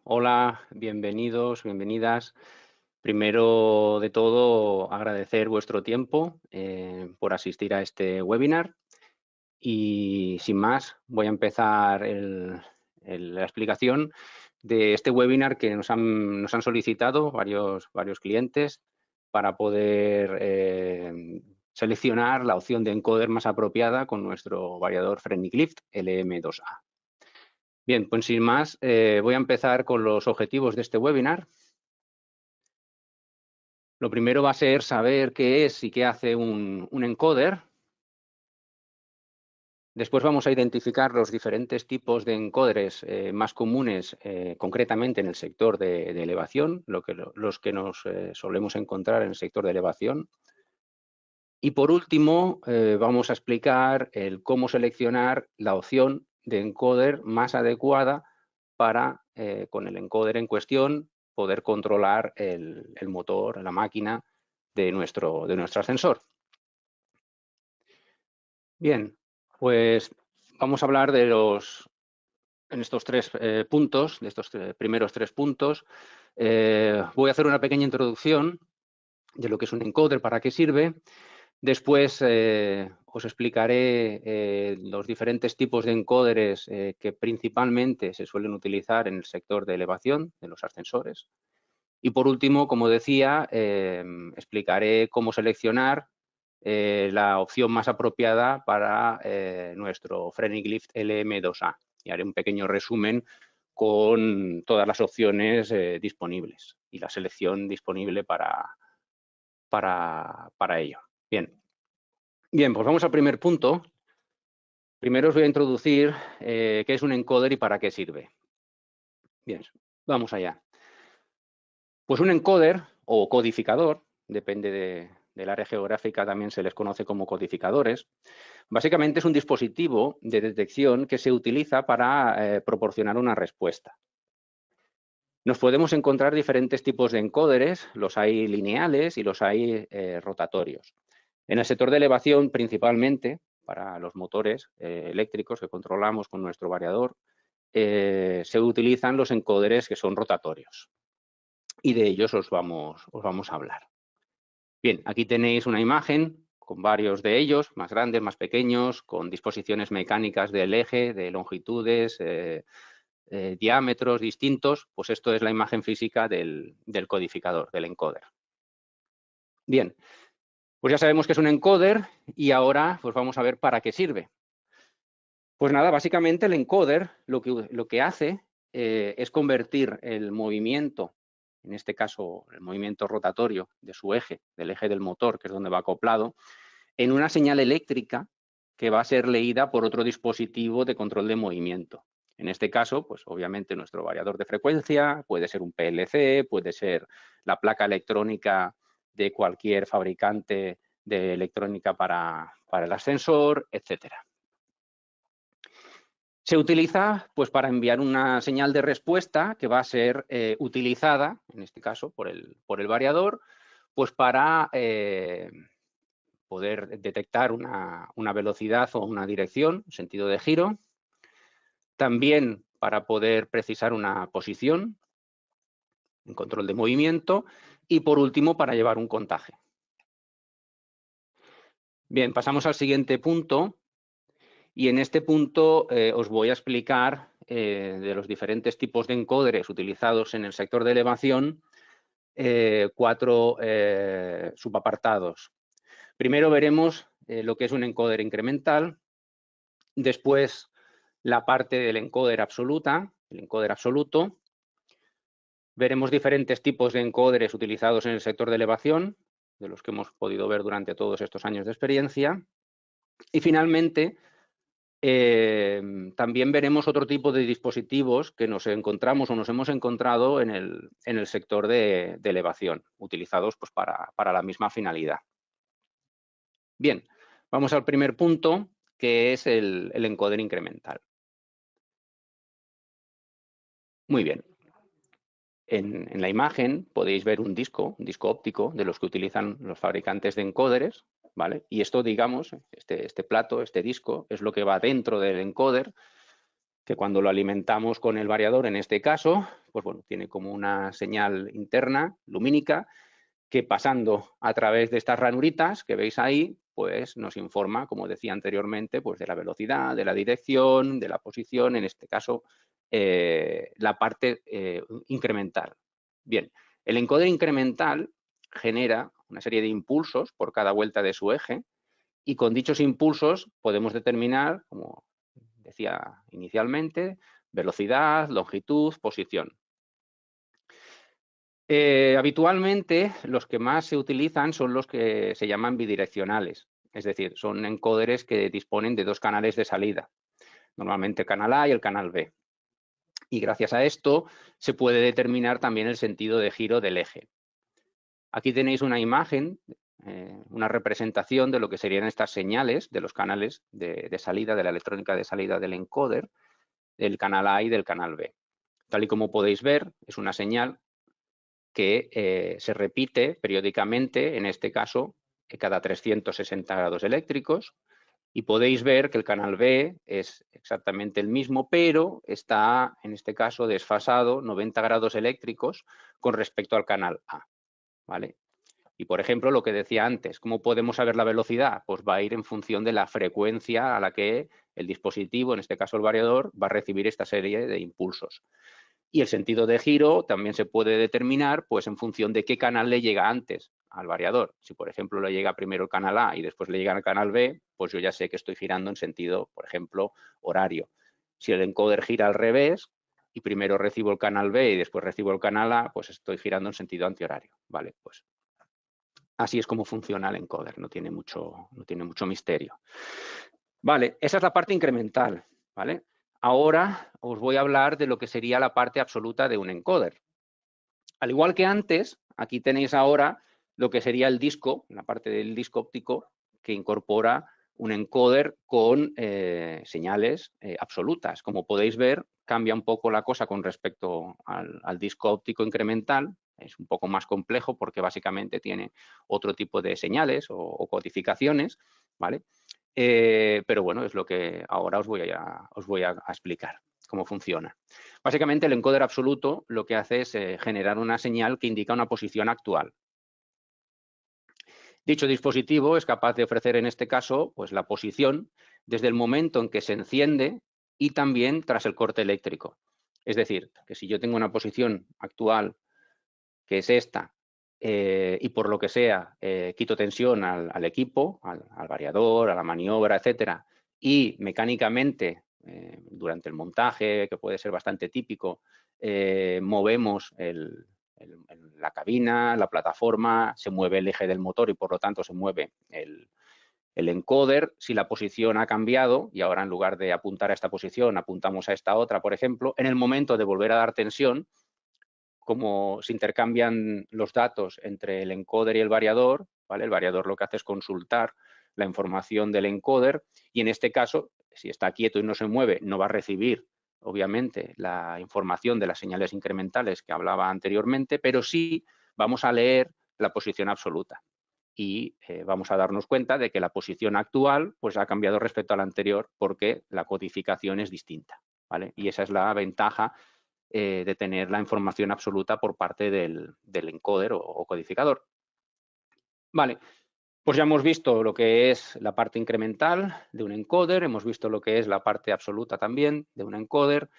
Hola, bienvenidos, bienvenidas. Primero de todo, agradecer vuestro tiempo por asistir a este webinar y sin más, voy a empezar la explicación de este webinar que nos han solicitado varios clientes para poder seleccionar la opción de encoder más apropiada con nuestro variador FriendlyLift LM2A. Bien, pues sin más, voy a empezar con los objetivos de este webinar. Lo primero va a ser saber qué es y qué hace un encoder. Después vamos a identificar los diferentes tipos de encoders más comunes, concretamente en el sector de elevación, los que nos solemos encontrar en el sector de elevación. Y por último, vamos a explicar cómo seleccionar la opción de encoder más adecuada para, con el encoder en cuestión, poder controlar el motor, la máquina de nuestro ascensor. Bien, pues vamos a hablar en estos tres puntos, de estos primeros tres puntos. Voy a hacer una pequeña introducción de lo que es un encoder, para qué sirve. Después os explicaré los diferentes tipos de encoders que principalmente se suelen utilizar en el sector de elevación de los ascensores. Y por último, como decía, explicaré cómo seleccionar la opción más apropiada para nuestro FriendlyLift LM2A. Y haré un pequeño resumen con todas las opciones disponibles y la selección disponible para ello. Bien, pues vamos al primer punto. Primero os voy a introducir qué es un encoder y para qué sirve. Bien, vamos allá. Pues un encoder o codificador, depende del área geográfica, también se les conoce como codificadores. Básicamente es un dispositivo de detección que se utiliza para proporcionar una respuesta. Nos podemos encontrar diferentes tipos de encoders, los hay lineales y los hay rotatorios. En el sector de elevación, principalmente, para los motores eléctricos que controlamos con nuestro variador, se utilizan los encoders que son rotatorios. Y de ellos os vamos a hablar. Bien, aquí tenéis una imagen con varios de ellos, más grandes, más pequeños, con disposiciones mecánicas del eje, de longitudes, diámetros distintos. Pues esto es la imagen física del codificador, del encoder. Bien, pues ya sabemos que es un encoder y ahora pues vamos a ver para qué sirve. Pues nada, básicamente el encoder lo que hace es convertir el movimiento, en este caso el movimiento rotatorio de su eje, del eje del motor, que es donde va acoplado, en una señal eléctrica que va a ser leída por otro dispositivo de control de movimiento. En este caso, pues obviamente nuestro variador de frecuencia, puede ser un PLC, puede ser la placa electrónica de cualquier fabricante de electrónica para el ascensor, etcétera. Se utiliza pues, para enviar una señal de respuesta que va a ser utilizada, en este caso por el variador, pues para poder detectar una velocidad o una dirección, sentido de giro. También para poder precisar una posición, un control de movimiento. Y por último, para llevar un contaje. Bien, pasamos al siguiente punto. Y en este punto os voy a explicar de los diferentes tipos de encoders utilizados en el sector de elevación, cuatro subapartados. Primero veremos lo que es un encoder incremental, después la parte del encoder absoluta, el encoder absoluto. Veremos diferentes tipos de encoders utilizados en el sector de elevación, de los que hemos podido ver durante todos estos años de experiencia. Y finalmente, también veremos otro tipo de dispositivos que nos encontramos o nos hemos encontrado en el sector de elevación, utilizados pues, para la misma finalidad. Bien, vamos al primer punto, que es el encoder incremental. Muy bien. En la imagen podéis ver un disco óptico de los que utilizan los fabricantes de encoders, ¿vale? Y esto, digamos, este plato, este disco, es lo que va dentro del encoder. que cuando lo alimentamos con el variador, en este caso, pues bueno, tiene como una señal interna lumínica que pasando a través de estas ranuritas que veis ahí, pues nos informa, como decía anteriormente, pues de la velocidad, de la dirección, de la posición, en este caso, la parte incremental. Bien, el encoder incremental genera una serie de impulsos por cada vuelta de su eje y con dichos impulsos podemos determinar, como decía inicialmente, velocidad, longitud, posición. Habitualmente los que más se utilizan son los que se llaman bidireccionales, es decir, son encoders que disponen de dos canales de salida, normalmente el canal A y el canal B. Y gracias a esto se puede determinar también el sentido de giro del eje. Aquí tenéis una imagen, una representación de lo que serían estas señales de los canales de salida, de la electrónica de salida del encoder, del canal A y del canal B. Tal y como podéis ver, es una señal que se repite periódicamente, en este caso, cada 360 grados eléctricos, y podéis ver que el canal B es exactamente el mismo, pero está, en este caso, desfasado 90 grados eléctricos con respecto al canal A, ¿vale? Y, por ejemplo, lo que decía antes, ¿cómo podemos saber la velocidad? Pues va a ir en función de la frecuencia a la que el dispositivo, en este caso el variador, va a recibir esta serie de impulsos. Y el sentido de giro también se puede determinar pues, en función de qué canal le llega antes al variador. Si, por ejemplo, le llega primero el canal A y después le llega el canal B, pues yo ya sé que estoy girando en sentido, por ejemplo, horario. Si el encoder gira al revés y primero recibo el canal B y después recibo el canal A, pues estoy girando en sentido antihorario. Vale, pues así es como funciona el encoder, no tiene mucho misterio. Vale, esa es la parte incremental, ¿vale? Ahora os voy a hablar de lo que sería la parte absoluta de un encoder. Al igual que antes, aquí tenéis ahora lo que sería el disco, la parte del disco óptico que incorpora un encoder con señales absolutas. Como podéis ver, cambia un poco la cosa con respecto al disco óptico incremental. Es un poco más complejo porque básicamente tiene otro tipo de señales o codificaciones, ¿vale? Pero bueno, es lo que ahora os voy a explicar cómo funciona. Básicamente el encoder absoluto lo que hace es generar una señal que indica una posición actual. Dicho dispositivo es capaz de ofrecer en este caso pues, la posición desde el momento en que se enciende y también tras el corte eléctrico. Es decir, que si yo tengo una posición actual que es esta y por lo que sea quito tensión al equipo, al variador, a la maniobra, etcétera, y mecánicamente durante el montaje, que puede ser bastante típico, movemos la cabina, la plataforma, se mueve el eje del motor y por lo tanto se mueve el encoder. Si la posición ha cambiado y ahora en lugar de apuntar a esta posición apuntamos a esta otra, por ejemplo, en el momento de volver a dar tensión, como se intercambian los datos entre el encoder y el variador, ¿vale? El variador lo que hace es consultar la información del encoder y en este caso, si está quieto y no se mueve, no va a recibir, obviamente, la información de las señales incrementales que hablaba anteriormente, pero sí vamos a leer la posición absoluta y vamos a darnos cuenta de que la posición actual pues, ha cambiado respecto a la anterior porque la codificación es distinta, ¿vale? Y esa es la ventaja de tener la información absoluta por parte del encoder o codificador. Vale, pues ya hemos visto lo que es la parte incremental de un encoder, hemos visto lo que es la parte absoluta también de un encoder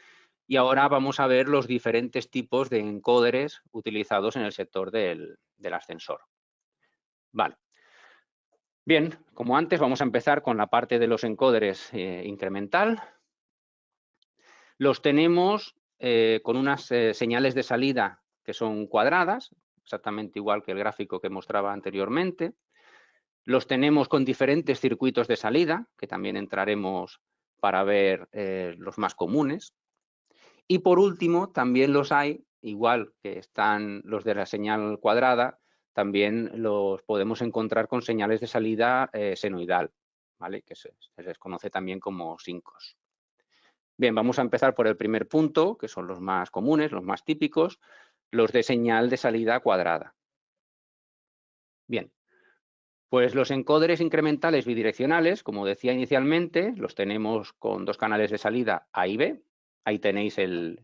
y ahora vamos a ver los diferentes tipos de encoders utilizados en el sector del ascensor. Vale. Bien, como antes, vamos a empezar con la parte de los encoders incremental. Los tenemos con unas señales de salida que son cuadradas, exactamente igual que el gráfico que mostraba anteriormente. Los tenemos con diferentes circuitos de salida, que también entraremos para ver los más comunes. Y por último, también los hay, igual que están los de la señal cuadrada, también los podemos encontrar con señales de salida senoidal, ¿vale? Que se les conoce también como sincos. Bien, vamos a empezar por el primer punto, que son los más comunes, los más típicos, los de señal de salida cuadrada. Bien, pues los encoders incrementales bidireccionales, como decía inicialmente, los tenemos con dos canales de salida A y B, Ahí tenéis el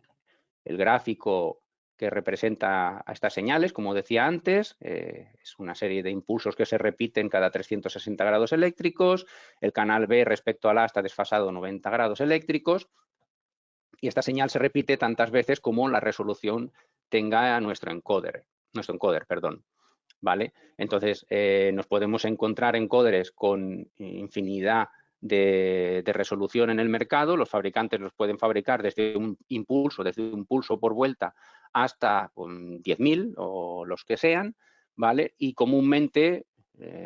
gráfico que representa a estas señales, como decía antes, es una serie de impulsos que se repiten cada 360 grados eléctricos, el canal B respecto al A está desfasado 90 grados eléctricos, y esta señal se repite tantas veces como la resolución tenga nuestro encoder, perdón. ¿Vale? Entonces, nos podemos encontrar encoders con infinidad de resolución en el mercado. Los fabricantes los pueden fabricar desde un pulso por vuelta hasta 10.000 o los que sean, ¿vale? Y comúnmente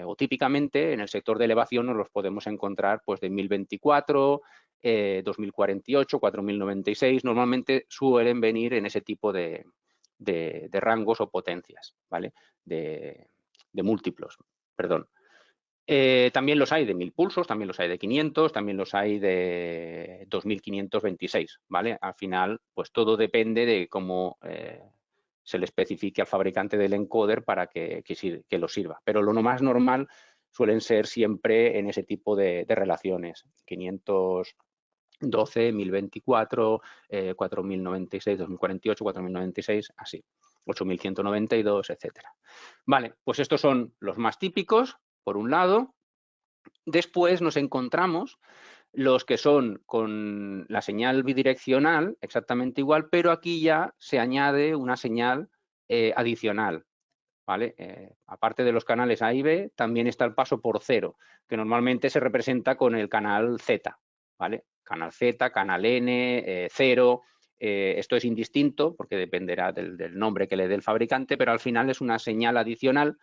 o típicamente en el sector de elevación nos los podemos encontrar pues de 1024, 2048, 4096. Normalmente suelen venir en ese tipo de rangos o potencias, ¿vale? De múltiplos, perdón. También los hay de 1000 pulsos, también los hay de 500, también los hay de 2526, ¿vale? Al final, pues todo depende de cómo se le especifique al fabricante del encoder para que lo sirva. Pero lo más normal suelen ser siempre en ese tipo de relaciones, 512, 1024, 4096, 2048, 4096, así, 8192, etcétera. Vale, pues estos son los más típicos, por un lado. Después nos encontramos los que son con la señal bidireccional, exactamente igual, pero aquí ya se añade una señal adicional, ¿vale? Aparte de los canales A y B, también está el paso por cero, que normalmente se representa con el canal Z, ¿vale? Canal Z, canal N, 0. Esto es indistinto porque dependerá del nombre que le dé el fabricante, pero al final es una señal adicional.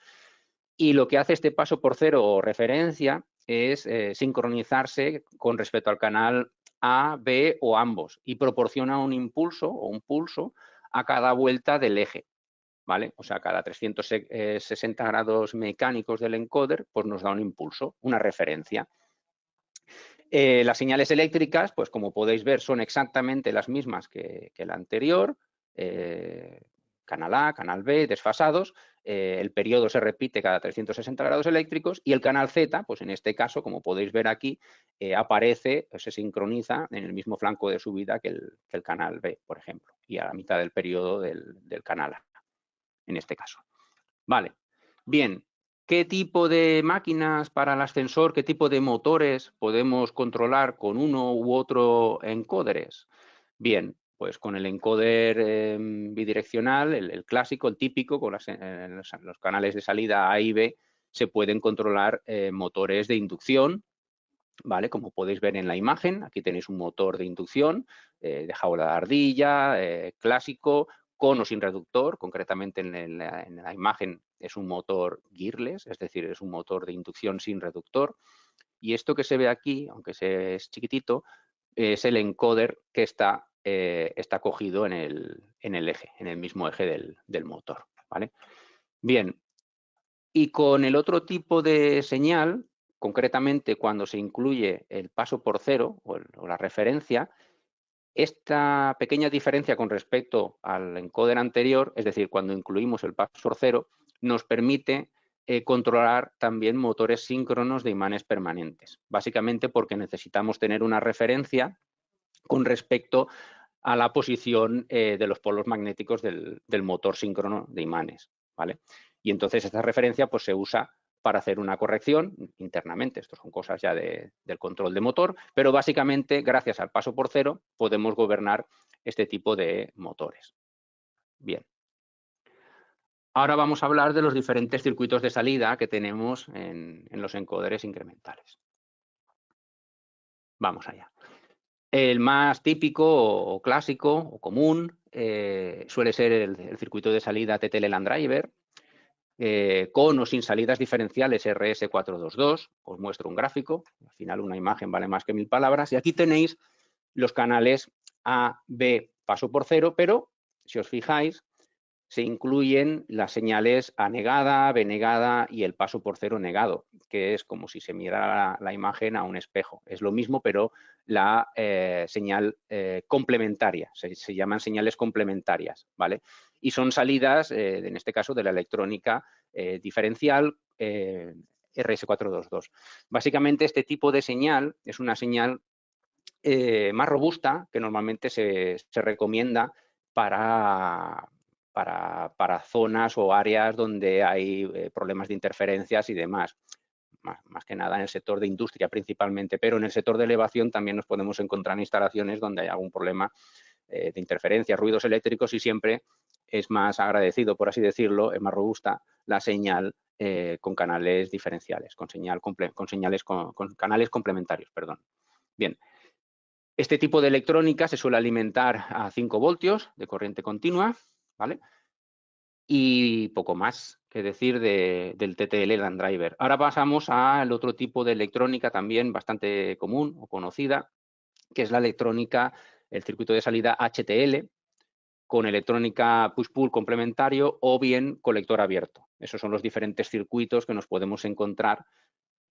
Y lo que hace este paso por cero o referencia es sincronizarse con respecto al canal A, B o ambos y proporciona un impulso o un pulso a cada vuelta del eje, ¿vale? O sea, cada 360 grados mecánicos del encoder, pues nos da un impulso, una referencia. Las señales eléctricas, pues como podéis ver, son exactamente las mismas que la anterior, canal A, canal B, desfasados, el periodo se repite cada 360 grados eléctricos y el canal Z, pues en este caso, como podéis ver aquí, aparece, se sincroniza en el mismo flanco de subida que el canal B, por ejemplo, y a la mitad del periodo del canal A, en este caso. Vale, bien. ¿Qué tipo de máquinas para el ascensor, qué tipo de motores podemos controlar con uno u otro encoders? Bien, pues con el encoder bidireccional, el clásico, el típico, con los canales de salida A y B, se pueden controlar motores de inducción, ¿vale? Como podéis ver en la imagen, aquí tenéis un motor de inducción de jaula de ardilla, clásico, con o sin reductor, concretamente en la imagen es un motor gearless, es decir, es un motor de inducción sin reductor. Y esto que se ve aquí, aunque es chiquitito, es el encoder que está cogido en el eje, en el mismo eje del motor, ¿vale? Bien, y con el otro tipo de señal, concretamente cuando se incluye el paso por cero o la referencia, esta pequeña diferencia con respecto al encoder anterior, es decir, cuando incluimos el paso por cero, nos permite controlar también motores síncronos de imanes permanentes, básicamente porque necesitamos tener una referencia con respecto a la posición de los polos magnéticos del motor síncrono de imanes, ¿vale? Y entonces esta referencia pues, se usa para hacer una corrección internamente. Esto son cosas ya del control de motor, pero básicamente, gracias al paso por cero, podemos gobernar este tipo de motores. Bien. Ahora vamos a hablar de los diferentes circuitos de salida que tenemos en los encoders incrementales. Vamos allá. El más típico o clásico o común suele ser el circuito de salida TT-LAN driver, con o sin salidas diferenciales RS422. Os muestro un gráfico, al final una imagen vale más que 1000 palabras, y aquí tenéis los canales A, B, paso por cero, pero si os fijáis, se incluyen las señales A negada, B negada y el paso por cero negado, que es como si se mirara la imagen a un espejo. Es lo mismo, pero la señal complementaria. Se llaman señales complementarias, ¿vale? Y son salidas, en este caso, de la electrónica diferencial RS422. Básicamente, este tipo de señal es una señal más robusta, que normalmente se recomienda para zonas o áreas donde hay problemas de interferencias y demás. Más que nada en el sector de industria principalmente, pero en el sector de elevación también nos podemos encontrar en instalaciones donde hay algún problema de interferencias, ruidos eléctricos, y siempre es más agradecido, por así decirlo, es más robusta la señal con canales diferenciales, con canales complementarios, perdón. Bien, este tipo de electrónica se suele alimentar a 5 voltios de corriente continua, ¿vale? Y poco más que decir del TTL Land Driver. Ahora pasamos al otro tipo de electrónica también bastante común o conocida, que es la electrónica, el circuito de salida HTL, con electrónica push-pull complementario o bien colector abierto. Esos son los diferentes circuitos que nos podemos encontrar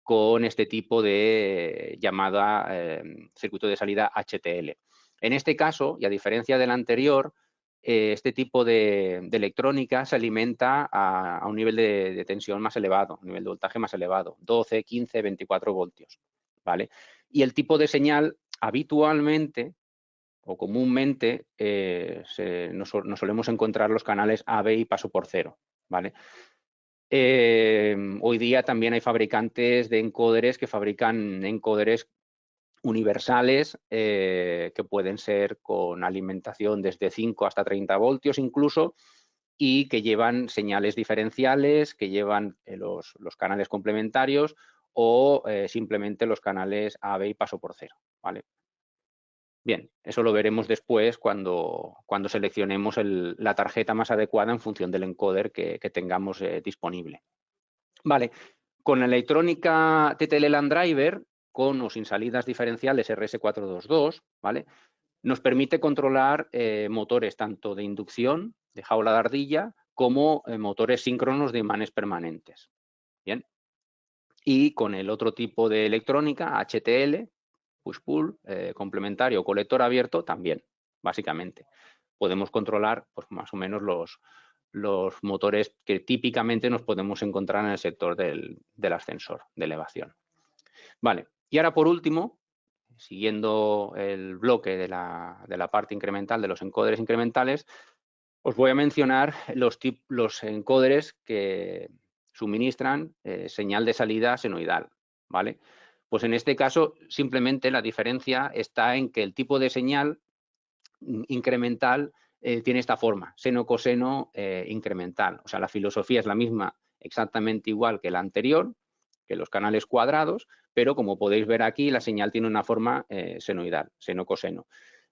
con este tipo de llamada circuito de salida HTL. En este caso, y a diferencia del anterior, este tipo de electrónica se alimenta a un nivel de tensión más elevado, un nivel de voltaje más elevado, 12, 15, 24 voltios, ¿vale? Y el tipo de señal habitualmente o comúnmente nos solemos encontrar los canales AB y paso por cero, ¿vale? Hoy día también hay fabricantes de encoders que fabrican encoders universales que pueden ser con alimentación desde 5 hasta 30 voltios incluso, y que llevan señales diferenciales, que llevan los canales complementarios o simplemente los canales AB y paso por cero, ¿vale? Bien, eso lo veremos después cuando seleccionemos la tarjeta más adecuada en función del encoder que tengamos disponible. Vale, con la electrónica TTL Land Driver, con o sin salidas diferenciales RS422, ¿vale? Nos permite controlar motores tanto de inducción, de jaula de ardilla, como motores síncronos de imanes permanentes. Bien. Y con el otro tipo de electrónica, HTL, push-pull, complementario o colector abierto, también, básicamente. Podemos controlar pues, más o menos los motores que típicamente nos podemos encontrar en el sector del ascensor de elevación. Vale, y ahora por último, siguiendo el bloque de la parte incremental de los encoders incrementales, os voy a mencionar los encoders que suministran señal de salida senoidal, ¿vale? Pues en este caso, simplemente la diferencia está en que el tipo de señal incremental tiene esta forma, seno-coseno incremental. O sea, la filosofía es la misma, exactamente igual que la anterior, que los canales cuadrados, pero como podéis ver aquí, la señal tiene una forma senoidal, seno-coseno.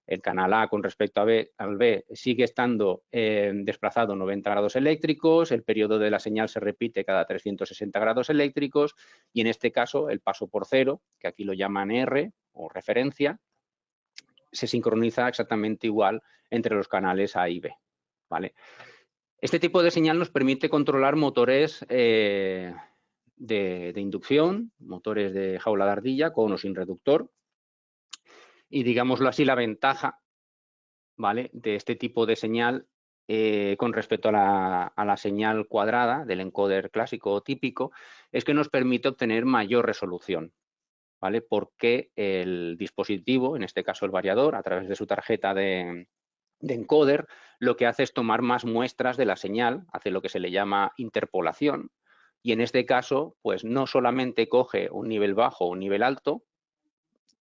El canal A con respecto al B sigue estando desplazado 90 grados eléctricos, el periodo de la señal se repite cada 360 grados eléctricos y en este caso el paso por cero, que aquí lo llaman R o referencia, se sincroniza exactamente igual entre los canales A y B, ¿vale? Este tipo de señal nos permite controlar motores de inducción, motores de jaula de ardilla con o sin reductor. Y digámoslo así, la ventaja, ¿vale?, de este tipo de señal con respecto a la señal cuadrada del encoder clásico o típico es que nos permite obtener mayor resolución, ¿vale? Porque el dispositivo, en este caso el variador, a través de su tarjeta de encoder, lo que hace es tomar más muestras de la señal, hace lo que se le llama interpolación, y en este caso, pues no solamente coge un nivel bajo o un nivel alto,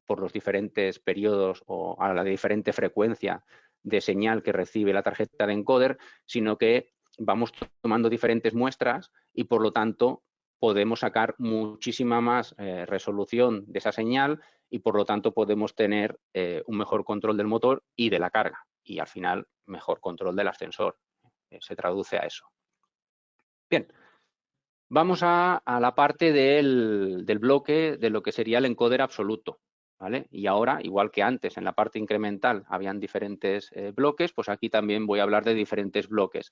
por los diferentes periodos o a la diferente frecuencia de señal que recibe la tarjeta de encoder, sino que vamos tomando diferentes muestras y por lo tanto podemos sacar muchísima más resolución de esa señal y por lo tanto podemos tener un mejor control del motor y de la carga y al final mejor control del ascensor. Se traduce a eso. Bien, vamos a la parte del bloque de lo que sería el encoder absoluto, ¿vale? Y ahora, igual que antes en la parte incremental habían diferentes bloques, pues aquí también voy a hablar de diferentes bloques.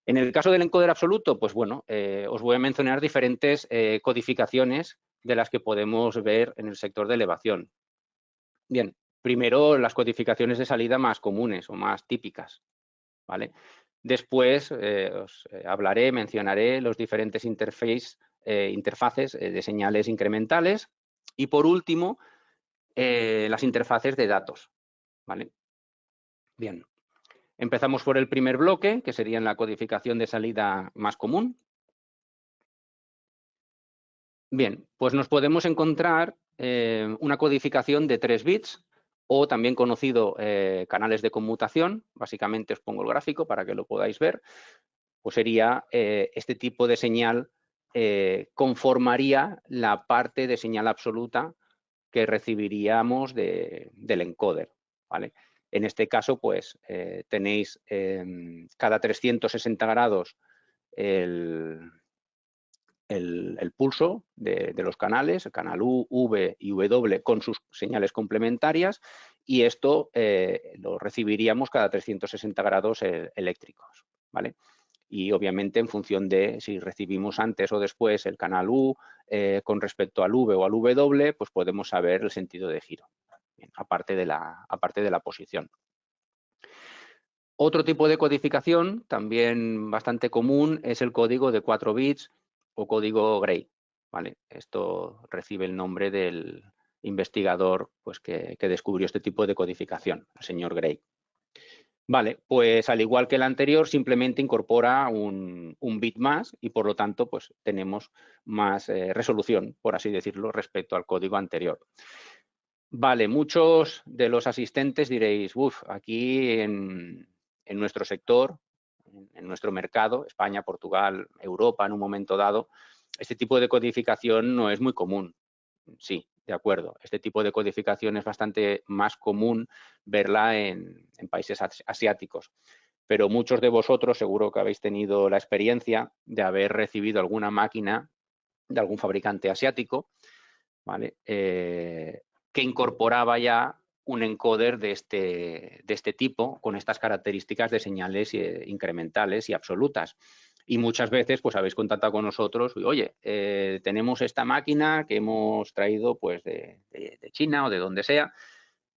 En el caso del encoder absoluto, pues bueno, os voy a mencionar diferentes codificaciones de las que podemos ver en el sector de elevación. Bien, primero las codificaciones de salida más comunes o más típicas, ¿vale? Después os mencionaré los diferentes interfaces de señales incrementales y por último las interfaces de datos, ¿vale? Bien, empezamos por el primer bloque, que sería la codificación de salida más común. Bien, pues nos podemos encontrar una codificación de 3 bits, o también conocido canales de conmutación. Básicamente os pongo el gráfico para que lo podáis ver. Pues sería este tipo de señal, conformaría la parte de señal absoluta que recibiríamos del encoder, ¿vale? En este caso, pues tenéis cada 360 grados el pulso de los canales, el canal U, V y W con sus señales complementarias, y esto lo recibiríamos cada 360 grados eléctricos, ¿vale? Y obviamente en función de si recibimos antes o después el canal U con respecto al V o al W, pues podemos saber el sentido de giro, bien, aparte de la posición. Otro tipo de codificación también bastante común es el código de 4 bits o código Gray, ¿vale? Esto recibe el nombre del investigador, pues, que descubrió este tipo de codificación, el señor Gray. Vale, pues al igual que el anterior, simplemente incorpora un bit más y por lo tanto pues tenemos más resolución, por así decirlo, respecto al código anterior. Vale, muchos de los asistentes diréis, uff, aquí en nuestro sector, en nuestro mercado, España, Portugal, Europa, en un momento dado, este tipo de codificación no es muy común. Sí, de acuerdo. Este tipo de codificación es bastante más común verla en países asiáticos. Pero muchos de vosotros seguro que habéis tenido la experiencia de haber recibido alguna máquina de algún fabricante asiático, ¿vale? Que incorporaba ya un encoder de este tipo, con estas características de señales incrementales y absolutas. Y muchas veces pues habéis contactado con nosotros, oye, tenemos esta máquina que hemos traído pues de China o de donde sea,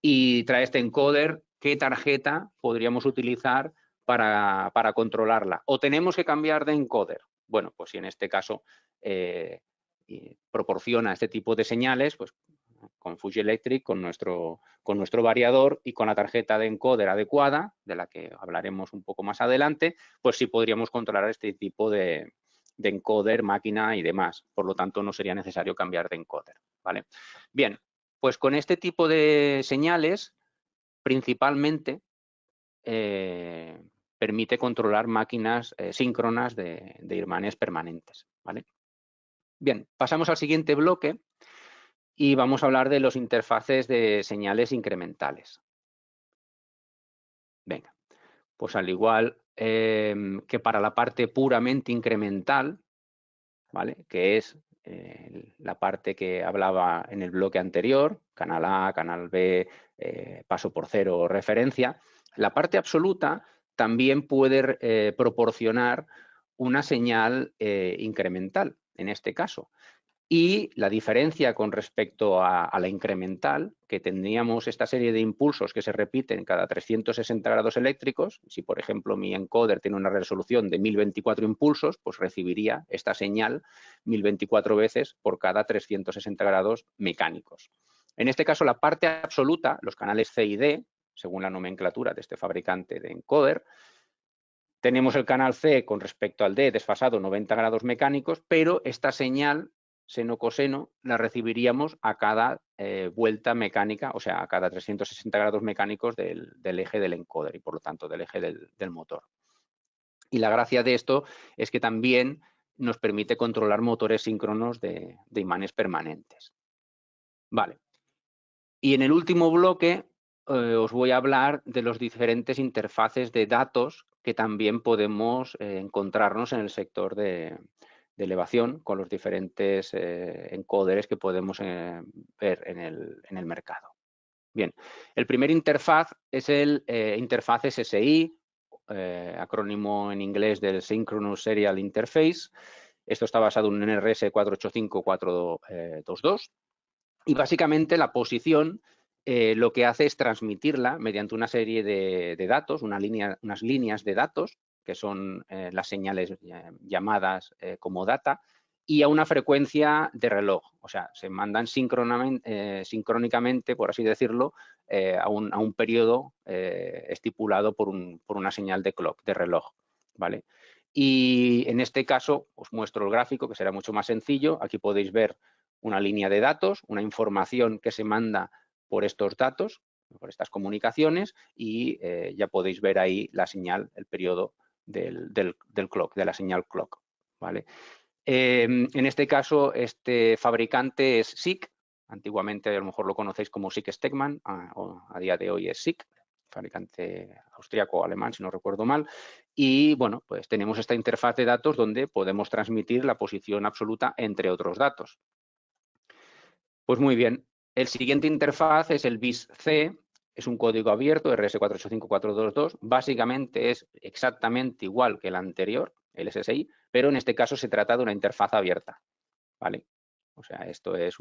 y trae este encoder, ¿qué tarjeta podríamos utilizar para controlarla? ¿O tenemos que cambiar de encoder? Bueno, pues si en este caso proporciona este tipo de señales, pues con Fuji Electric, con nuestro variador y con la tarjeta de encoder adecuada, de la que hablaremos un poco más adelante, pues sí podríamos controlar este tipo de encoder, máquina y demás. Por lo tanto, no sería necesario cambiar de encoder, ¿vale? Bien, pues con este tipo de señales, principalmente, permite controlar máquinas síncronas de imanes permanentes, ¿vale? Bien, pasamos al siguiente bloque y vamos a hablar de los interfaces de señales incrementales. Venga, pues al igual que para la parte puramente incremental, ¿vale? Que es la parte que hablaba en el bloque anterior, canal A, canal B, paso por cero o referencia. La parte absoluta también puede proporcionar una señal incremental, en este caso. Y la diferencia con respecto a la incremental, que tendríamos esta serie de impulsos que se repiten cada 360 grados eléctricos, si por ejemplo mi encoder tiene una resolución de 1024 impulsos, pues recibiría esta señal 1024 veces por cada 360 grados mecánicos. En este caso, la parte absoluta, los canales C y D, según la nomenclatura de este fabricante de encoder, tenemos el canal C con respecto al D desfasado 90 grados mecánicos, pero esta señal seno-coseno la recibiríamos a cada vuelta mecánica, o sea, a cada 360 grados mecánicos del eje del encoder y por lo tanto del eje del motor. Y la gracia de esto es que también nos permite controlar motores síncronos de imanes permanentes. Vale. Y en el último bloque os voy a hablar de los diferentes interfaces de datos que también podemos encontrarnos en el sector de elevación con los diferentes encoders que podemos ver en el mercado. Bien, el primer interfaz es el interfaz SSI, acrónimo en inglés del Synchronous Serial Interface. Esto está basado en un RS 485-422 y básicamente la posición lo que hace es transmitirla mediante una serie de datos, unas líneas de datos, que son las señales llamadas como data, y a una frecuencia de reloj. O sea, se mandan sincrónicamente, por así decirlo, a un periodo estipulado por una señal de clock, de reloj, ¿vale? Y en este caso os muestro el gráfico, que será mucho más sencillo. Aquí podéis ver una línea de datos, una información que se manda por estos datos, por estas comunicaciones, y ya podéis ver ahí la señal, el periodo del clock, de la señal clock, ¿vale? En este caso, este fabricante es SICK. Antiguamente a lo mejor lo conocéis como SICK Stegmann, a día de hoy es SICK, fabricante austriaco o alemán, si no recuerdo mal. Y bueno, pues tenemos esta interfaz de datos donde podemos transmitir la posición absoluta entre otros datos. Pues muy bien, el siguiente interfaz es el BIS-C, es un código abierto, RS485422, básicamente es exactamente igual que el anterior, el SSI, pero en este caso se trata de una interfaz abierta, ¿vale? O sea, esto es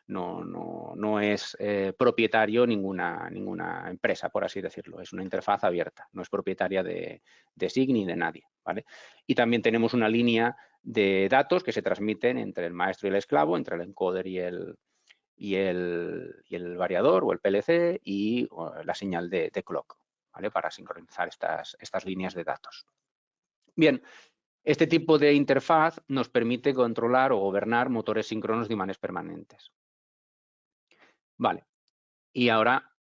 no es propietario ninguna empresa, por así decirlo. Es una interfaz abierta, no es propietaria de SIG ni de nadie, ¿vale? Y también tenemos una línea de datos que se transmiten entre el maestro y el esclavo, entre el encoder y el variador o el PLC y la señal de clock, ¿vale? Para sincronizar estas líneas de datos. Bien, este tipo de interfaz nos permite controlar o gobernar motores síncronos de imanes permanentes. Vale, y ahora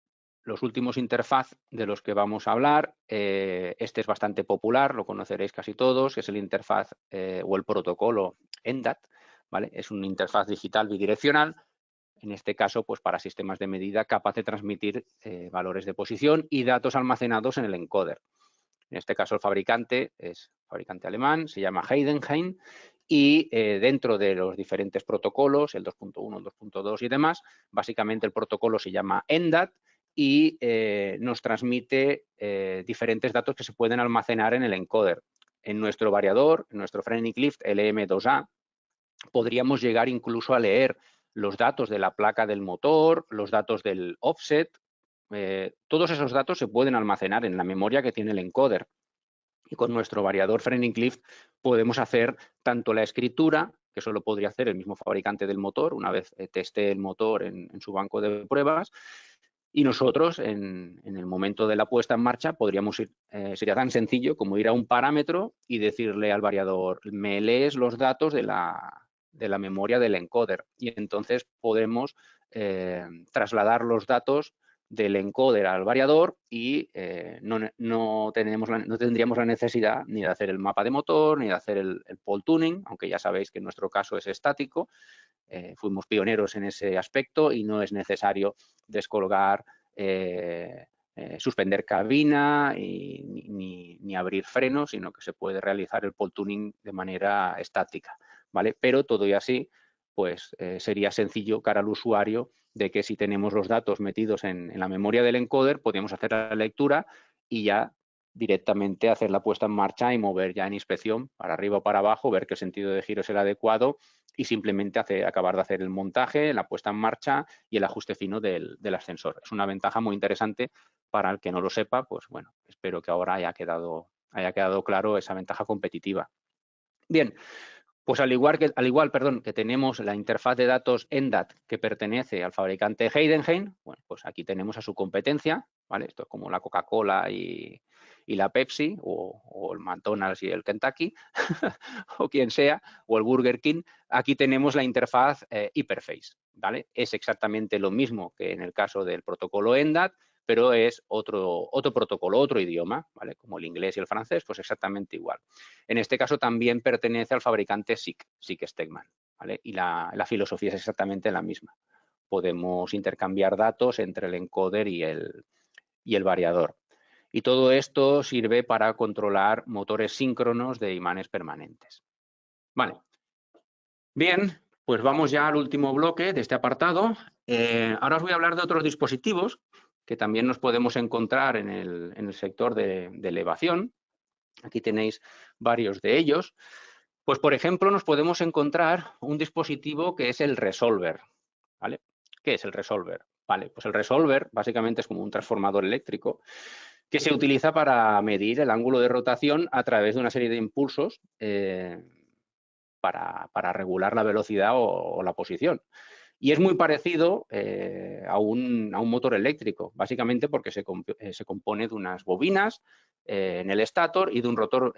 los últimos interfaz de los que vamos a hablar, este es bastante popular, lo conoceréis casi todos, es el interfaz o el protocolo ENDAT, ¿vale? Es una interfaz digital bidireccional, en este caso, pues para sistemas de medida capaz de transmitir valores de posición y datos almacenados en el encoder. En este caso, el fabricante es fabricante alemán, se llama Heidenhain, y dentro de los diferentes protocolos, el 2.1, el 2.2 y demás, básicamente el protocolo se llama ENDAT y nos transmite diferentes datos que se pueden almacenar en el encoder. En nuestro variador, en nuestro Freilich Lift LM2A, podríamos llegar incluso a leer los datos de la placa del motor, los datos del offset. Todos esos datos se pueden almacenar en la memoria que tiene el encoder. Y con nuestro variador Freilich Lift podemos hacer tanto la escritura, que eso lo podría hacer el mismo fabricante del motor, una vez teste el motor en su banco de pruebas, y nosotros en el momento de la puesta en marcha podríamos ir, sería tan sencillo como ir a un parámetro y decirle al variador, me lees los datos de la memoria del encoder, y entonces podemos trasladar los datos del encoder al variador y no tendríamos la necesidad ni de hacer el mapa de motor, ni de hacer el pole tuning, aunque ya sabéis que en nuestro caso es estático. Fuimos pioneros en ese aspecto y no es necesario descolgar, suspender cabina ni abrir frenos, sino que se puede realizar el pole tuning de manera estática, ¿vale? Pero todo y así, pues sería sencillo cara al usuario de que si tenemos los datos metidos en la memoria del encoder, podemos hacer la lectura y ya directamente hacer la puesta en marcha y mover ya en inspección para arriba o para abajo, ver que el sentido de giro es el adecuado y simplemente acabar de hacer el montaje, la puesta en marcha y el ajuste fino del ascensor. Es una ventaja muy interesante para el que no lo sepa, pues bueno, espero que ahora haya quedado claro esa ventaja competitiva. Bien, pues al igual que tenemos la interfaz de datos ENDAT que pertenece al fabricante Heidenhain, bueno, pues aquí tenemos a su competencia, ¿vale? Esto es como la Coca-Cola y la Pepsi, o el McDonald's y el Kentucky, o quien sea, o el Burger King. Aquí tenemos la interfaz Hyperface, ¿vale? Es exactamente lo mismo que en el caso del protocolo ENDAT, pero es otro protocolo, otro idioma, ¿vale? Como el inglés y el francés, pues exactamente igual. En este caso también pertenece al fabricante SICK Stegmann, ¿vale? Y la filosofía es exactamente la misma. Podemos intercambiar datos entre el encoder y el variador. Y todo esto sirve para controlar motores síncronos de imanes permanentes. Vale. Bien, pues vamos ya al último bloque de este apartado. Ahora os voy a hablar de otros dispositivos que también nos podemos encontrar en el sector de elevación. Aquí tenéis varios de ellos. Pues, por ejemplo, nos podemos encontrar un dispositivo que es el Resolver, ¿vale? ¿Qué es el Resolver? Vale, pues el Resolver básicamente es como un transformador eléctrico que se utiliza para medir el ángulo de rotación a través de una serie de impulsos para regular la velocidad o la posición. Y es muy parecido a un motor eléctrico, básicamente porque se compone de unas bobinas en el estator y de un rotor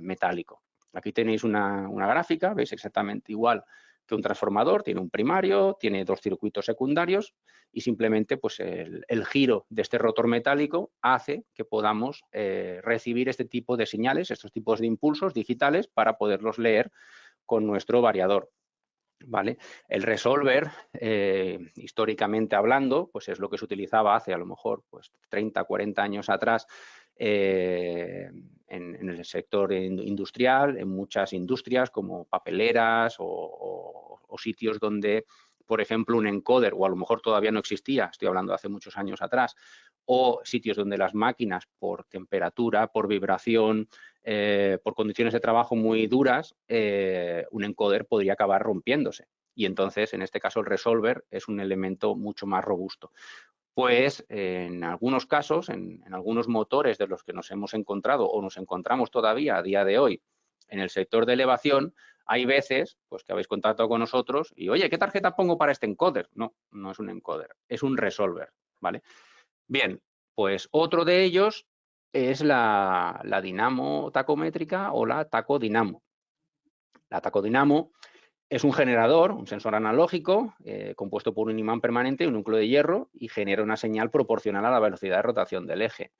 metálico. Aquí tenéis una gráfica, veis exactamente igual que un transformador, tiene un primario, tiene dos circuitos secundarios y simplemente pues, el giro de este rotor metálico hace que podamos recibir este tipo de señales, estos tipos de impulsos digitales para poderlos leer con nuestro variador. ¿Vale? El resolver, históricamente hablando, pues es lo que se utilizaba hace a lo mejor pues, 30, 40 años atrás en el sector industrial, en muchas industrias como papeleras o sitios donde, por ejemplo, un encoder, o a lo mejor todavía no existía, estoy hablando de hace muchos años atrás, o sitios donde las máquinas por temperatura, por vibración, por condiciones de trabajo muy duras, un encoder podría acabar rompiéndose. Y entonces, en este caso, el resolver es un elemento mucho más robusto. Pues en algunos casos, en algunos motores de los que nos hemos encontrado o nos encontramos todavía a día de hoy en el sector de elevación, hay veces pues, que habéis contactado con nosotros y, oye, ¿qué tarjeta pongo para este encoder? No, no es un encoder, es un resolver, ¿vale? Bien, pues otro de ellos es la dinamo tacométrica o la tacodinamo. La tacodinamo es un generador, un sensor analógico, compuesto por un imán permanente y un núcleo de hierro y genera una señal proporcional a la velocidad de rotación del eje.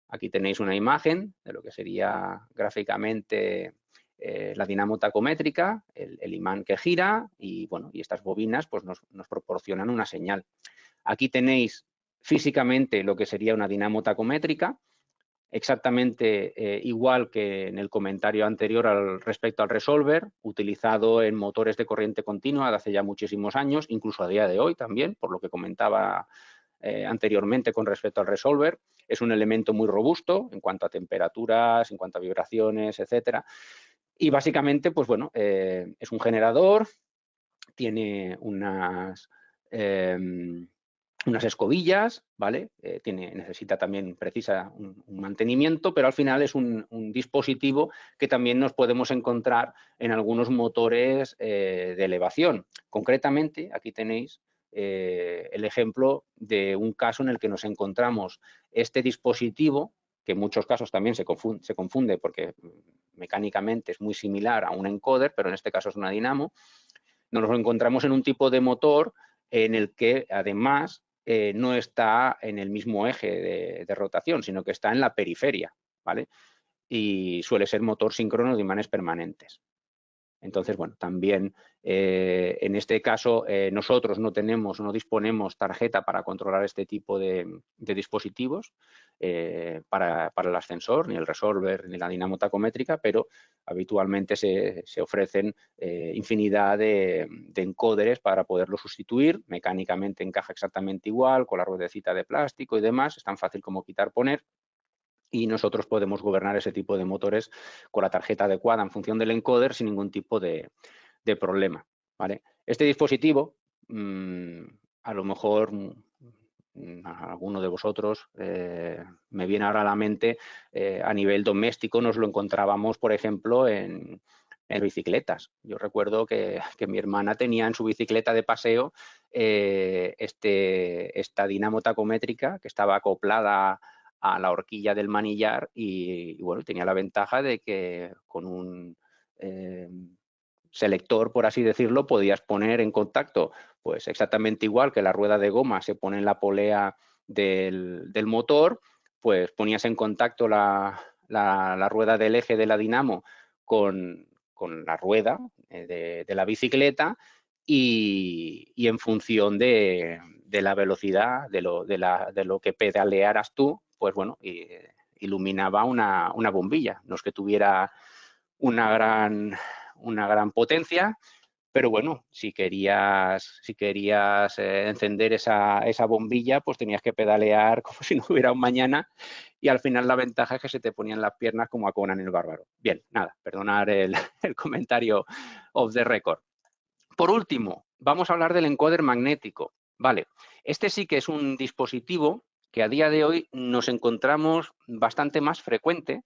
Aquí tenéis una imagen de lo que sería gráficamente la dinamo tacométrica, el imán que gira y, bueno, y estas bobinas pues, nos proporcionan una señal. Aquí tenéis físicamente lo que sería una dinamo tacométrica, exactamente igual que en el comentario anterior respecto al resolver, utilizado en motores de corriente continua de hace ya muchísimos años, incluso a día de hoy también, por lo que comentaba anteriormente con respecto al resolver. Es un elemento muy robusto en cuanto a temperaturas, en cuanto a vibraciones, etcétera. Y básicamente, pues bueno, es un generador, tiene unas escobillas, ¿vale? Necesita también, precisa un mantenimiento, pero al final es un dispositivo que también nos podemos encontrar en algunos motores de elevación. Concretamente, aquí tenéis el ejemplo de un caso en el que nos encontramos este dispositivo, que en muchos casos también se confunde porque mecánicamente es muy similar a un encoder, pero en este caso es una dinamo. Nos lo encontramos en un tipo de motor en el que además no está en el mismo eje de rotación, sino que está en la periferia, ¿vale? Y suele ser motor síncrono de imanes permanentes. Entonces, bueno, también en este caso nosotros no disponemos tarjeta para controlar este tipo de dispositivos para el ascensor, ni el resolver, ni la dinamo tacométrica, pero habitualmente se ofrecen infinidad de encóderes para poderlo sustituir. Mecánicamente encaja exactamente igual, con la ruedecita de plástico y demás, es tan fácil como quitar, poner. Y nosotros podemos gobernar ese tipo de motores con la tarjeta adecuada en función del encoder sin ningún tipo de problema, ¿vale? Este dispositivo, a lo mejor a alguno de vosotros me viene ahora a la mente, a nivel doméstico nos lo encontrábamos, por ejemplo, en bicicletas. Yo recuerdo que mi hermana tenía en su bicicleta de paseo esta dinamo tacométrica que estaba acoplada a la horquilla del manillar y bueno, tenía la ventaja de que con un selector, por así decirlo, podías poner en contacto, pues exactamente igual que la rueda de goma se pone en la polea del motor, pues ponías en contacto la rueda del eje de la dinamo con la rueda de la bicicleta y en función de la velocidad, de lo que pedalearas tú, pues bueno, iluminaba una bombilla. No es que tuviera una gran potencia, pero bueno, si querías encender esa bombilla, pues tenías que pedalear como si no hubiera un mañana y al final la ventaja es que se te ponían las piernas como a Conan el Bárbaro. Bien, nada, perdonar el comentario off the record. Por último, vamos a hablar del encoder magnético. Vale, este sí que es un dispositivo que a día de hoy nos encontramos bastante más frecuente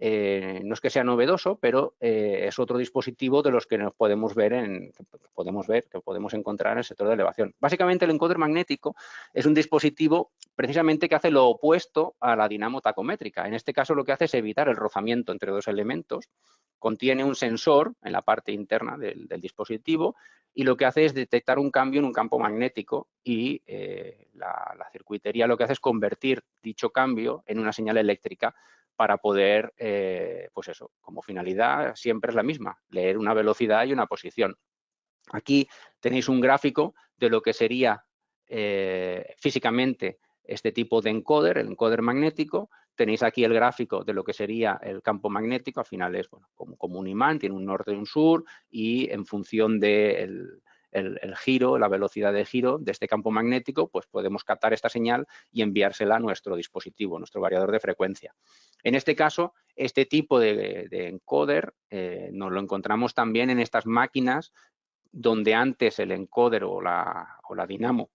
no es que sea novedoso, pero es otro dispositivo de los que nos podemos ver, que podemos encontrar en el sector de elevación. Básicamente, el encoder magnético es un dispositivo precisamente que hace lo opuesto a la dinamo tacométrica. En este caso, lo que hace es evitar el rozamiento entre dos elementos. Contiene un sensor en la parte interna del dispositivo y lo que hace es detectar un cambio en un campo magnético y la circuitería lo que hace es convertir dicho cambio en una señal eléctrica para poder, pues eso, como finalidad siempre es la misma, leer una velocidad y una posición. Aquí tenéis un gráfico de lo que sería físicamente este tipo de encoder, el encoder magnético. Tenéis aquí el gráfico de lo que sería el campo magnético. Al final es bueno, como un imán, tiene un norte y un sur y en función del el giro, la velocidad de giro de este campo magnético, pues podemos captar esta señal y enviársela a nuestro dispositivo, nuestro variador de frecuencia. En este caso, este tipo de encoder nos lo encontramos también en estas máquinas donde antes el encoder o la dinamo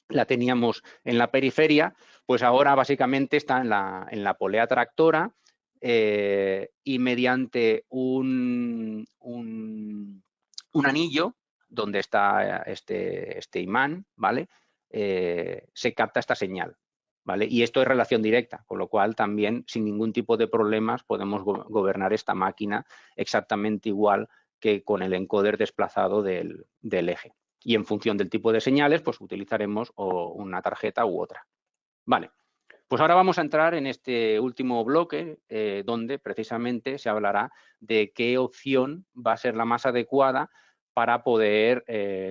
la teníamos en la periferia, pues ahora básicamente está en la polea tractora y mediante un anillo donde está este imán, ¿vale? Se capta esta señal, ¿vale? Y esto es relación directa, con lo cual también sin ningún tipo de problemas podemos gobernar esta máquina exactamente igual que con el encoder desplazado del eje. Y en función del tipo de señales, pues utilizaremos una tarjeta u otra. Vale, pues ahora vamos a entrar en este último bloque donde precisamente se hablará de qué opción va a ser la más adecuada para poder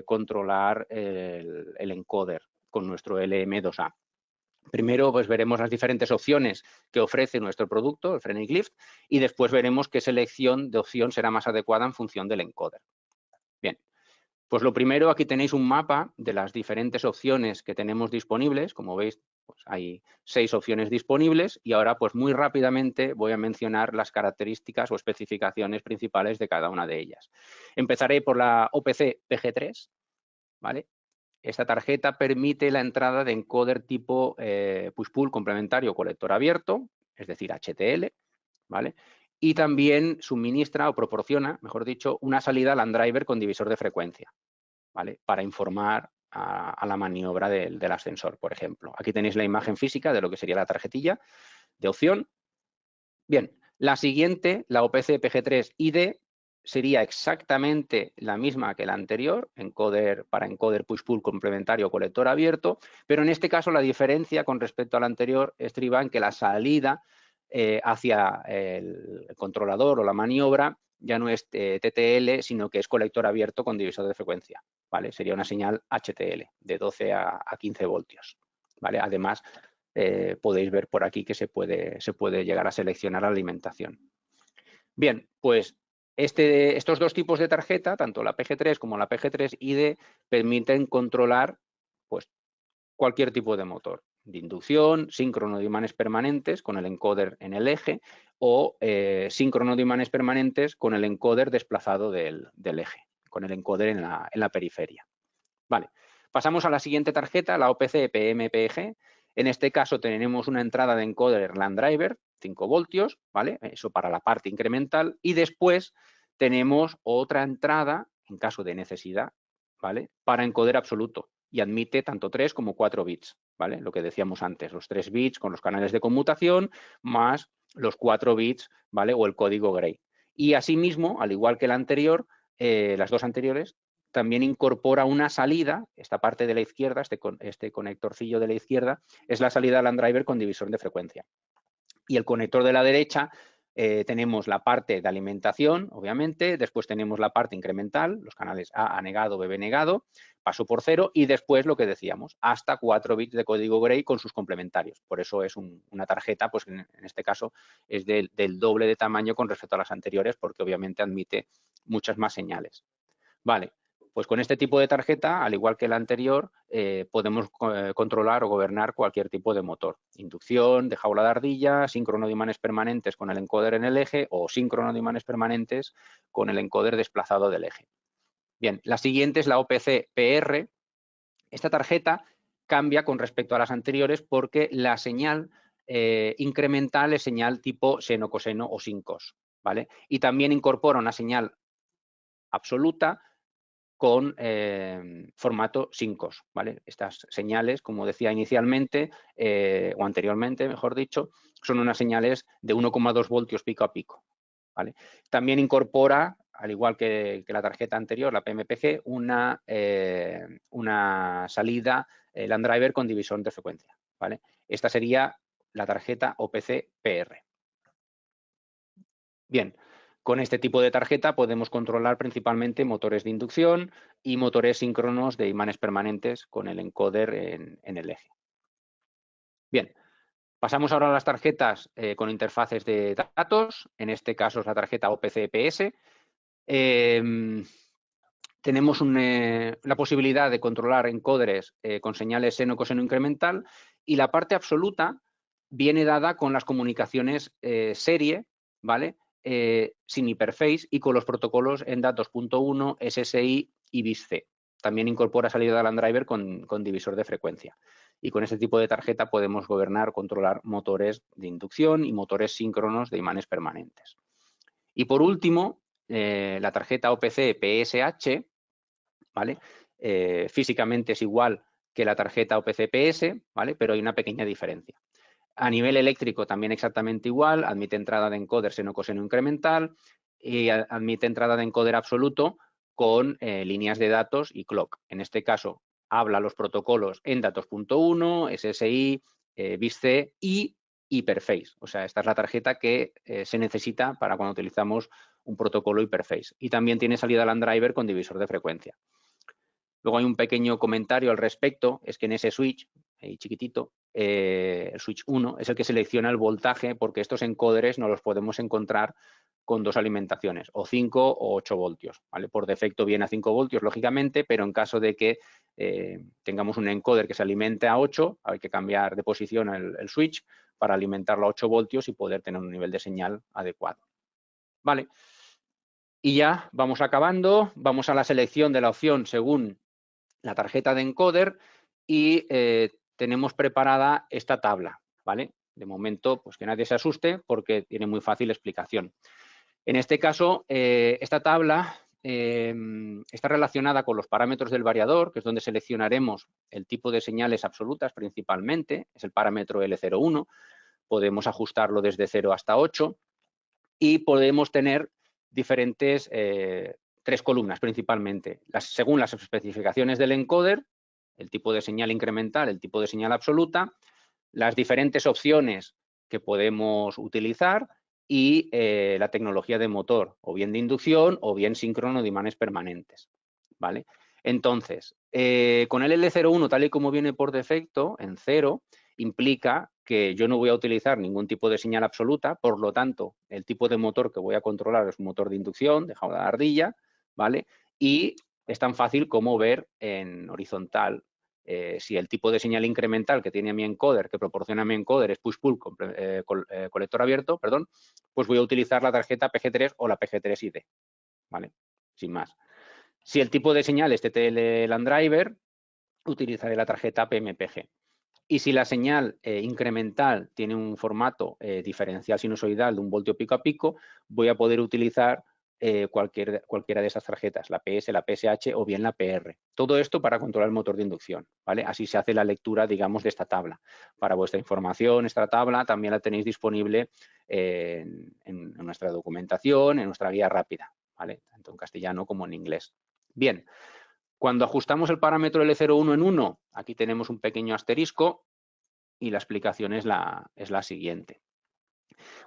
controlar el encoder con nuestro LM2A. Primero, pues veremos las diferentes opciones que ofrece nuestro producto, el Frenic Lift, y después veremos qué selección de opción será más adecuada en función del encoder. Bien, pues lo primero, aquí tenéis un mapa de las diferentes opciones que tenemos disponibles. Como veis, pues hay 6 opciones disponibles y ahora pues muy rápidamente voy a mencionar las características o especificaciones principales de cada una de ellas. Empezaré por la OPC PG3, ¿vale? Esta tarjeta permite la entrada de encoder tipo push-pull complementario colector abierto, es decir, HTL, ¿vale? Y también suministra o proporciona, mejor dicho, una salida LAN driver con divisor de frecuencia, ¿vale? Para informar a la maniobra del ascensor, por ejemplo. Aquí tenéis la imagen física de lo que sería la tarjetilla de opción. Bien, la siguiente, la OPC PG3 ID, sería exactamente la misma que la anterior, para encoder push-pull complementario colector abierto, pero en este caso la diferencia con respecto a la anterior estriba en que la salida hacia el controlador o la maniobra ya no es TTL, sino que es colector abierto con divisor de frecuencia, ¿vale? Sería una señal HTL de 12 a 15 voltios, ¿vale? Además, podéis ver por aquí que se puede llegar a seleccionar la alimentación. Bien, pues estos dos tipos de tarjeta, tanto la PG3 como la PG3 ID, permiten controlar pues, cualquier tipo de motor, de inducción, síncrono de imanes permanentes con el encoder en el eje o síncrono de imanes permanentes con el encoder desplazado del eje, con el encoder en la periferia. Vale, pasamos a la siguiente tarjeta, la OPC PMPG. En este caso tenemos una entrada de encoder LAN driver, 5 voltios, ¿vale? Eso para la parte incremental. Y después tenemos otra entrada, en caso de necesidad, ¿vale? Para encoder absoluto y admite tanto 3 como 4 bits, ¿vale? Lo que decíamos antes, los 3 bits con los canales de conmutación más los 4 bits, ¿vale? O el código Gray. Y asimismo, al igual que la anterior, las dos anteriores, también incorpora una salida, esta parte de la izquierda, este conectorcillo de la izquierda, es la salida LAN driver con divisor de frecuencia. Y el conector de la derecha tenemos la parte de alimentación, obviamente, después tenemos la parte incremental, los canales A negado, B negado, paso por 0 y después lo que decíamos, hasta 4 bits de código Gray con sus complementarios. Por eso es una tarjeta, pues en este caso es del doble de tamaño con respecto a las anteriores porque obviamente admite muchas más señales. Vale, pues con este tipo de tarjeta, al igual que la anterior, podemos controlar o gobernar cualquier tipo de motor. Inducción, de jaula de ardilla, síncrono de imanes permanentes con el encoder en el eje o síncrono de imanes permanentes con el encoder desplazado del eje. Bien, la siguiente es la OPC PR. Esta tarjeta cambia con respecto a las anteriores porque la señal incremental es señal tipo seno, coseno o sin cos, ¿vale? Y también incorpora una señal absoluta con formato sin cos, ¿vale? Estas señales, como decía inicialmente, o anteriormente, mejor dicho, son unas señales de 1,2 voltios pico a pico, ¿vale? También incorpora, al igual que la tarjeta anterior, la PMPG, una salida LAN driver con divisor de frecuencia, ¿vale? Esta sería la tarjeta OPC-PR. Bien, con este tipo de tarjeta podemos controlar principalmente motores de inducción y motores síncronos de imanes permanentes con el encoder en el eje. Bien, pasamos ahora a las tarjetas con interfaces de datos. En este caso es la tarjeta OPC-PS. Tenemos la posibilidad de controlar encoders con señales seno, coseno incremental, y la parte absoluta viene dada con las comunicaciones serie, ¿vale? Sin hiperface y con los protocolos en ENDA2.1, SSI y BIS-C. También incorpora salida de LAN driver con divisor de frecuencia. Y con este tipo de tarjeta podemos gobernar, controlar motores de inducción y motores síncronos de imanes permanentes. Y por último, la tarjeta OPC-PSH, ¿vale? Físicamente es igual que la tarjeta OPC-PS, ¿vale? Pero hay una pequeña diferencia. A nivel eléctrico también exactamente igual, admite entrada de encoder seno, coseno incremental y admite entrada de encoder absoluto con líneas de datos y clock. En este caso, habla los protocolos ENDA2.1, SSI, BIS-C y Hyperface. O sea, esta es la tarjeta que se necesita para cuando utilizamos un protocolo Hyperface. Y también tiene salida LAN driver con divisor de frecuencia. Luego hay un pequeño comentario al respecto, es que en ese switch, ahí chiquitito, el switch 1 es el que selecciona el voltaje, porque estos encoders no los podemos encontrar con dos alimentaciones, o 5 o 8 voltios, ¿vale? Por defecto viene a 5 voltios, lógicamente, pero en caso de que tengamos un encoder que se alimente a 8, hay que cambiar de posición el switch para alimentarlo a 8 voltios y poder tener un nivel de señal adecuado. Vale. Y ya vamos acabando, vamos a la selección de la opción según la tarjeta de encoder y tenemos preparada esta tabla, ¿vale? De momento, pues que nadie se asuste porque tiene muy fácil explicación. En este caso, esta tabla está relacionada con los parámetros del variador, que es donde seleccionaremos el tipo de señales absolutas principalmente, es el parámetro L01, podemos ajustarlo desde 0 hasta 8 y podemos tener diferentes 3 columnas principalmente, según las especificaciones del encoder, el tipo de señal incremental, el tipo de señal absoluta, las diferentes opciones que podemos utilizar y la tecnología de motor, o bien de inducción o bien síncrono de imanes permanentes, ¿vale? Entonces, con el L01, tal y como viene por defecto, en 0, implica que yo no voy a utilizar ningún tipo de señal absoluta, por lo tanto, el tipo de motor que voy a controlar es un motor de inducción, de jaula de ardilla, ¿vale? Y es tan fácil como ver en horizontal si el tipo de señal incremental que tiene mi encoder, que proporciona mi encoder, es push-pull colector abierto, perdón, pues voy a utilizar la tarjeta PG3 o la PG3ID, ¿vale? Sin más. Si el tipo de señal es TTL LAN driver, utilizaré la tarjeta PMPG. Y si la señal incremental tiene un formato diferencial sinusoidal de 1 voltio pico a pico, voy a poder utilizar cualquiera de esas tarjetas, la PS, la PSH o bien la PR. Todo esto para controlar el motor de inducción, ¿vale? Así se hace la lectura, digamos, de esta tabla. Para vuestra información, esta tabla también la tenéis disponible en nuestra documentación, en nuestra guía rápida, ¿vale? Tanto en castellano como en inglés. Bien. Cuando ajustamos el parámetro L01 en 1, aquí tenemos un pequeño asterisco y la explicación es la siguiente.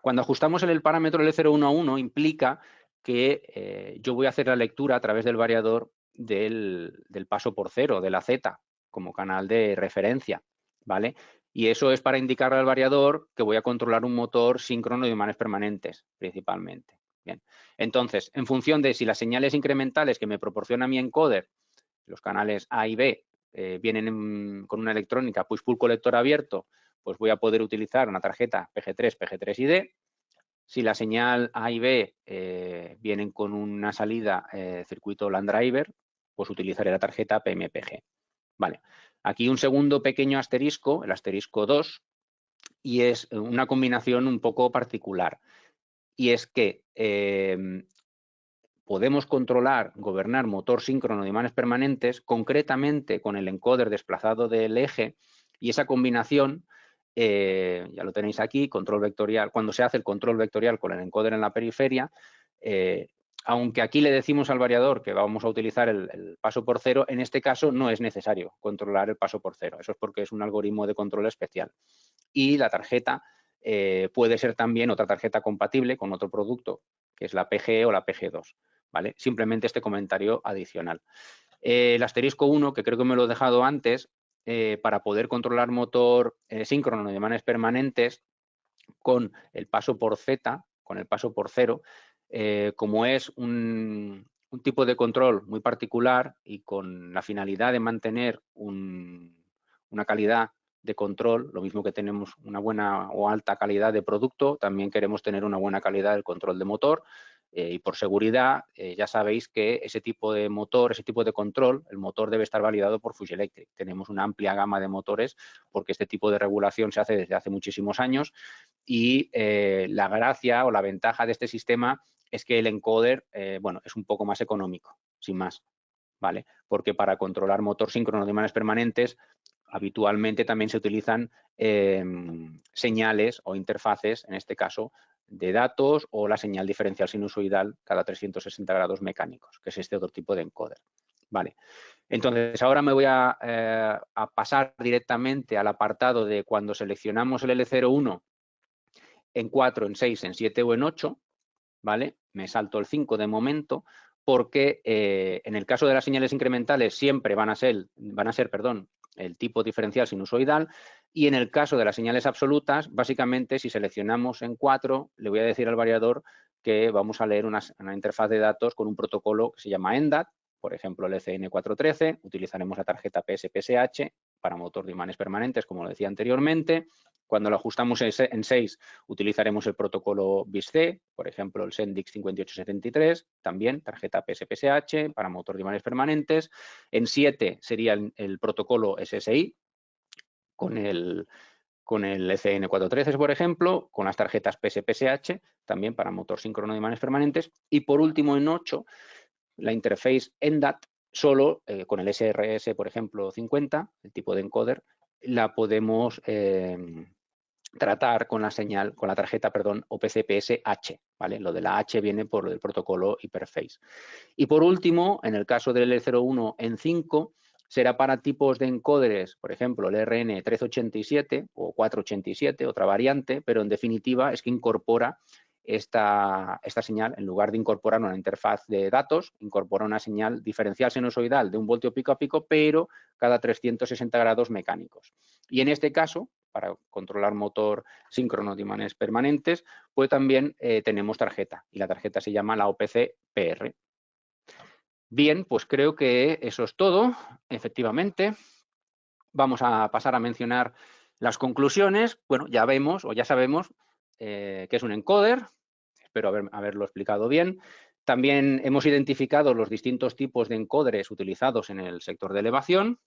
Cuando ajustamos el parámetro L01 a 1 implica que yo voy a hacer la lectura a través del variador del paso por cero, de la Z, como canal de referencia, ¿vale? Y eso es para indicarle al variador que voy a controlar un motor síncrono de imanes permanentes, principalmente. Bien. Entonces, en función de si las señales incrementales que me proporciona mi encoder, los canales A y B, vienen con una electrónica push-pull colector abierto, pues voy a poder utilizar una tarjeta PG3, PG3ID. Si la señal A y B vienen con una salida circuito LAN driver, pues utilizaré la tarjeta PMPG. Vale. Aquí un segundo pequeño asterisco, el asterisco 2, y es una combinación un poco particular. Y es que podemos controlar, gobernar motor síncrono de imanes permanentes, concretamente con el encoder desplazado del eje, y esa combinación, ya lo tenéis aquí, control vectorial, cuando se hace el control vectorial con el encoder en la periferia, aunque aquí le decimos al variador que vamos a utilizar el paso por cero, en este caso no es necesario controlar el paso por cero. Eso es porque es un algoritmo de control especial. Y la tarjeta puede ser también otra tarjeta compatible con otro producto, que es la PGE o la PG2. ¿Vale? Simplemente este comentario adicional. El asterisco 1, que creo que me lo he dejado antes, para poder controlar motor síncrono de imanes permanentes con el paso por Z, con el paso por 0, como es un tipo de control muy particular y con la finalidad de mantener una calidad de control, lo mismo que tenemos una buena o alta calidad de producto, también queremos tener una buena calidad del control de motor. Y por seguridad, ya sabéis que ese tipo de motor, ese tipo de control, el motor debe estar validado por Fuji Electric. Tenemos una amplia gama de motores porque este tipo de regulación se hace desde hace muchísimos años y la gracia o la ventaja de este sistema es que el encoder, bueno, es un poco más económico, sin más, ¿vale? Porque para controlar motor síncrono de imanes permanentes, habitualmente también se utilizan señales o interfaces, en este caso, de datos o la señal diferencial sinusoidal cada 360 grados mecánicos, que es este otro tipo de encoder. Vale. Entonces, ahora me voy a pasar directamente al apartado de cuando seleccionamos el L01 en 4, en 6, en 7 o en 8, ¿vale? Me salto el 5 de momento, porque en el caso de las señales incrementales siempre van a ser, el tipo diferencial sinusoidal, y en el caso de las señales absolutas, básicamente, si seleccionamos en 4, le voy a decir al variador que vamos a leer una interfaz de datos con un protocolo que se llama ENDAT, por ejemplo, el ECN413, utilizaremos la tarjeta PSPSH para motor de imanes permanentes, como lo decía anteriormente. Cuando lo ajustamos en 6, utilizaremos el protocolo BIS-C, por ejemplo, el SENDIX 5873, también tarjeta PSPSH para motor de imanes permanentes. En 7 sería el protocolo SSI con el ECN413, por ejemplo, con las tarjetas PSPSH, también para motor síncrono de imanes permanentes. Y por último, en 8, la interface ENDAT, solo con el SRS, por ejemplo, 50, el tipo de encoder, la podemos tratar con la señal, con la tarjeta, perdón, OPCPS-H, ¿vale? Lo de la H viene por el protocolo Hyperface. Y por último, en el caso del L01 en 5, será para tipos de encoders, por ejemplo, el RN1387 o 487, otra variante, pero en definitiva es que incorpora esta señal, en lugar de incorporar una interfaz de datos, incorpora una señal diferencial sinusoidal de 1 voltio pico a pico, pero cada 360 grados mecánicos. Y en este caso, para controlar motor síncrono de imanes permanentes, pues también tenemos tarjeta, y la tarjeta se llama la OPC-PR. Bien, pues creo que eso es todo, efectivamente. Vamos a pasar a mencionar las conclusiones. Bueno, ya vemos o ya sabemos qué es un encoder, espero haberlo explicado bien. También hemos identificado los distintos tipos de encoders utilizados en el sector de elevación.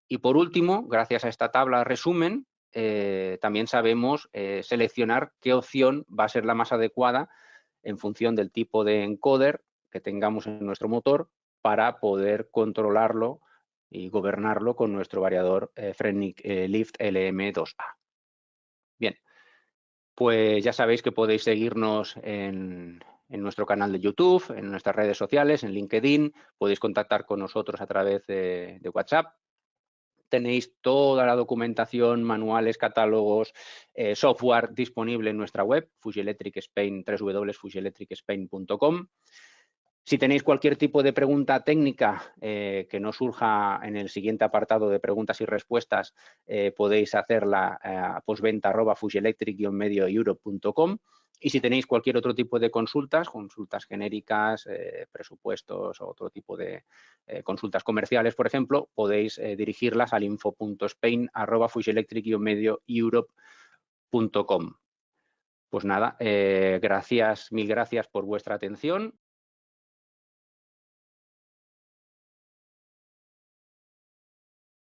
Y por último, gracias a esta tabla resumen, también sabemos seleccionar qué opción va a ser la más adecuada en función del tipo de encoder que tengamos en nuestro motor para poder controlarlo y gobernarlo con nuestro variador Frenic Lift LM2A. Bien, pues ya sabéis que podéis seguirnos en nuestro canal de YouTube, en nuestras redes sociales, en LinkedIn, podéis contactar con nosotros a través de WhatsApp. Tenéis toda la documentación, manuales, catálogos, software disponible en nuestra web, Fuji Electric Spain, www.fujielectricspain.com. Si tenéis cualquier tipo de pregunta técnica que no surja en el siguiente apartado de preguntas y respuestas, podéis hacerla a postventa@fujielectric-medioeurope.com. Y si tenéis cualquier otro tipo de consultas genéricas, presupuestos o otro tipo de consultas comerciales, por ejemplo, podéis dirigirlas al info.spain@fujielectric-medioeurope.com. Pues nada, mil gracias por vuestra atención